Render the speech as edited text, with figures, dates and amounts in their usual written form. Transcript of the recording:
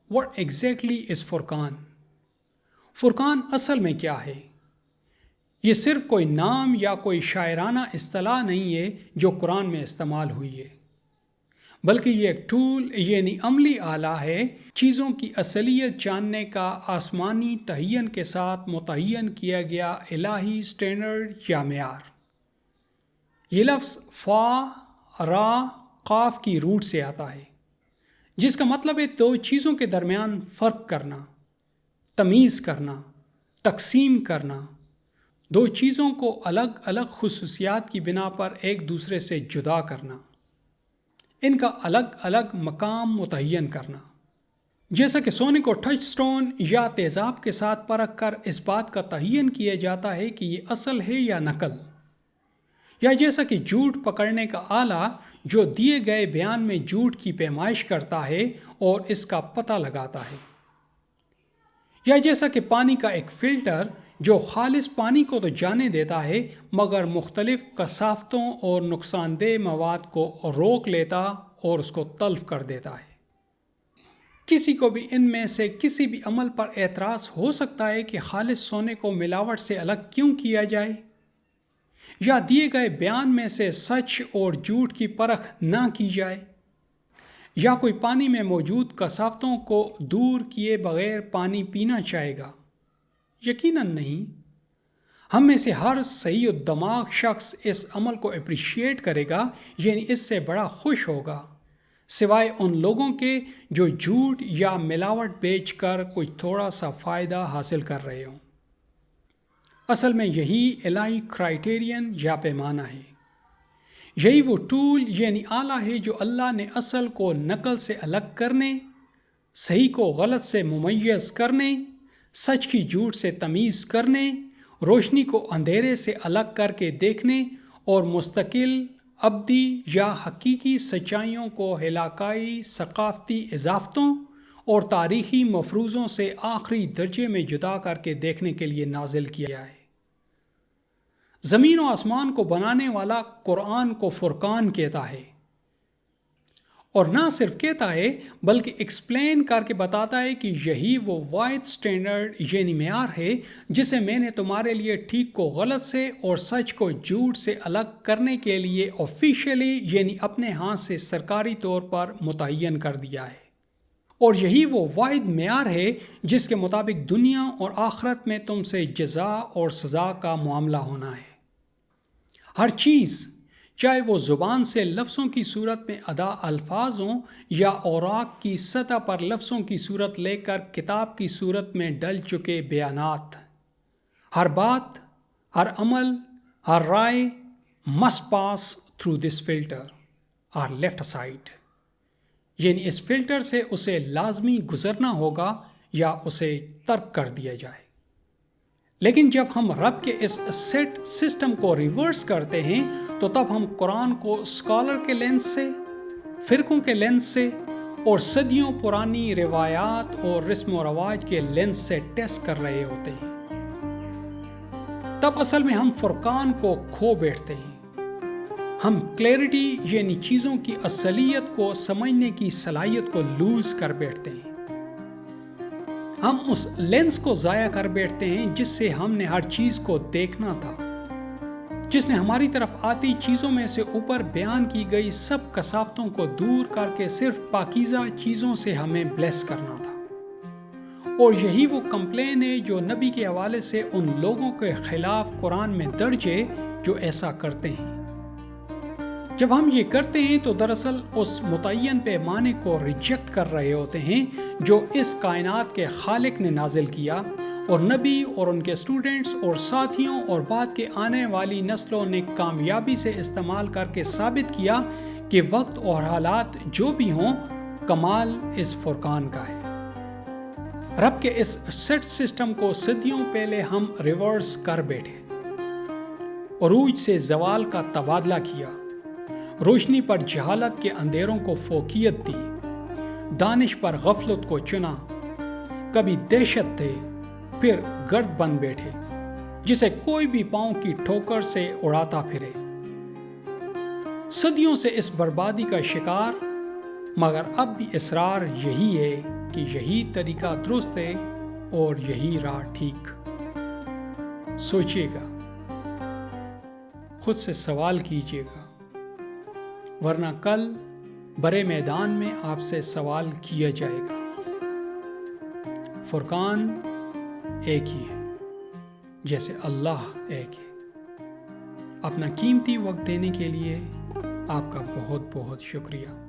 What exactly is فرقان؟ فرقان اصل میں کیا ہے؟ یہ صرف کوئی نام یا کوئی شاعرانہ اصطلاح نہیں ہے جو قرآن میں استعمال ہوئی ہے، بلکہ یہ ایک ٹول یعنی عملی آلہ ہے چیزوں کی اصلیت جاننے کا آسمانی تعین کے ساتھ متعین کیا گیا الہی سٹینڈرڈ یا معیار۔ یہ لفظ فا را قاف کی روٹ سے آتا ہے، جس کا مطلب ہے دو چیزوں کے درمیان فرق کرنا، تمیز کرنا، تقسیم کرنا، دو چیزوں کو الگ الگ خصوصیات کی بنا پر ایک دوسرے سے جدا کرنا، ان کا الگ الگ مقام متعین کرنا۔ جیسا کہ سونے کو ٹچ سٹون یا تیزاب کے ساتھ پرکھ کر اس بات کا تعین کیا جاتا ہے کہ یہ اصل ہے یا نقل، یا جیسا کہ جھوٹ پکڑنے کا آلہ جو دیے گئے بیان میں جھوٹ کی پیمائش کرتا ہے اور اس کا پتہ لگاتا ہے، یا جیسا کہ پانی کا ایک فلٹر جو خالص پانی کو تو جانے دیتا ہے مگر مختلف کثافتوں اور نقصان دہ مواد کو روک لیتا اور اس کو تلف کر دیتا ہے۔ کسی کو بھی ان میں سے کسی بھی عمل پر اعتراض ہو سکتا ہے کہ خالص سونے کو ملاوٹ سے الگ کیوں کیا جائے، یا دیے گئے بیان میں سے سچ اور جھوٹ کی پرکھ نہ کی جائے، یا کوئی پانی میں موجود کثافتوں کو دور کیے بغیر پانی پینا چاہے گا۔ یقیناً نہیں۔ ہم میں سے ہر صحیح الدماغ شخص اس عمل کو اپریشیٹ کرے گا، یعنی اس سے بڑا خوش ہوگا، سوائے ان لوگوں کے جو جھوٹ یا ملاوٹ بیچ کر کچھ تھوڑا سا فائدہ حاصل کر رہے ہوں۔ اصل میں یہی الہی کرائیٹیرین یا پیمانہ ہے، یہی وہ ٹول یعنی آلہ ہے جو اللہ نے اصل کو نقل سے الگ کرنے، صحیح کو غلط سے ممیز کرنے، سچ کی جھوٹ سے تمیز کرنے، روشنی کو اندھیرے سے الگ کر کے دیکھنے اور مستقل ابدی یا حقیقی سچائیوں کو علاقائی ثقافتی اضافتوں اور تاریخی مفروضوں سے آخری درجے میں جدا کر کے دیکھنے کے لیے نازل کیا ہے۔ زمین و آسمان کو بنانے والا قرآن کو فرقان کہتا ہے، اور نہ صرف کہتا ہے بلکہ ایکسپلین کر کے بتاتا ہے کہ یہی وہ واحد سٹینڈرڈ یعنی معیار ہے جسے میں نے تمہارے لیے ٹھیک کو غلط سے اور سچ کو جھوٹ سے الگ کرنے کے لیے آفیشیلی یعنی اپنے ہاتھ سے سرکاری طور پر متعین کر دیا ہے، اور یہی وہ واحد معیار ہے جس کے مطابق دنیا اور آخرت میں تم سے جزا اور سزا کا معاملہ ہونا ہے۔ ہر چیز، چاہے وہ زبان سے لفظوں کی صورت میں ادا الفاظ ہوں یا اوراق کی سطح پر لفظوں کی صورت لے کر کتاب کی صورت میں ڈل چکے بیانات، ہر بات، ہر عمل، ہر رائے must pass through this filter or left aside، یعنی اس فلٹر سے اسے لازمی گزرنا ہوگا یا اسے ترک کر دیا جائے۔ لیکن جب ہم رب کے اس سیٹ سسٹم کو ریورس کرتے ہیں تو تب ہم قرآن کو اسکالر کے لینس سے، فرقوں کے لینس سے اور صدیوں پرانی روایات اور رسم و رواج کے لینس سے ٹیسٹ کر رہے ہوتے ہیں۔ تب اصل میں ہم فرقان کو کھو بیٹھتے ہیں، ہم کلیئرٹی یعنی چیزوں کی اصلیت کو سمجھنے کی صلاحیت کو لوز کر بیٹھتے ہیں، ہم اس لینس کو ضائع کر بیٹھتے ہیں جس سے ہم نے ہر چیز کو دیکھنا تھا، جس نے ہماری طرف آتی چیزوں میں سے اوپر بیان کی گئی سب کثافتوں کو دور کر کے صرف پاکیزہ چیزوں سے ہمیں بلیس کرنا تھا۔ اور یہی وہ کمپلین ہے جو نبی کے حوالے سے ان لوگوں کے خلاف قرآن میں درج ہے جو ایسا کرتے ہیں۔ جب ہم یہ کرتے ہیں تو دراصل اس متعین پیمانے کو ریجیکٹ کر رہے ہوتے ہیں جو اس کائنات کے خالق نے نازل کیا، اور نبی اور ان کے اسٹوڈنٹس اور ساتھیوں اور بعد کے آنے والی نسلوں نے کامیابی سے استعمال کر کے ثابت کیا کہ وقت اور حالات جو بھی ہوں، کمال اس فرقان کا ہے۔ رب کے اس سیٹ سسٹم کو صدیوں پہلے ہم ریورس کر بیٹھے، عروج سے زوال کا تبادلہ کیا، روشنی پر جہالت کے اندھیروں کو فوقیت دی، دانش پر غفلت کو چنا، کبھی دہشت تھے پھر گرد بن بیٹھے جسے کوئی بھی پاؤں کی ٹھوکر سے اڑاتا پھرے۔ صدیوں سے اس بربادی کا شکار، مگر اب بھی اصرار یہی ہے کہ یہی طریقہ درست ہے اور یہی راہ ٹھیک۔ سوچیے گا، خود سے سوال کیجیے گا، ورنہ کل برے میدان میں آپ سے سوال کیا جائے گا۔ فرقان ایک ہی ہے، جیسے اللہ ایک ہے۔ اپنا قیمتی وقت دینے کے لیے آپ کا بہت بہت شکریہ۔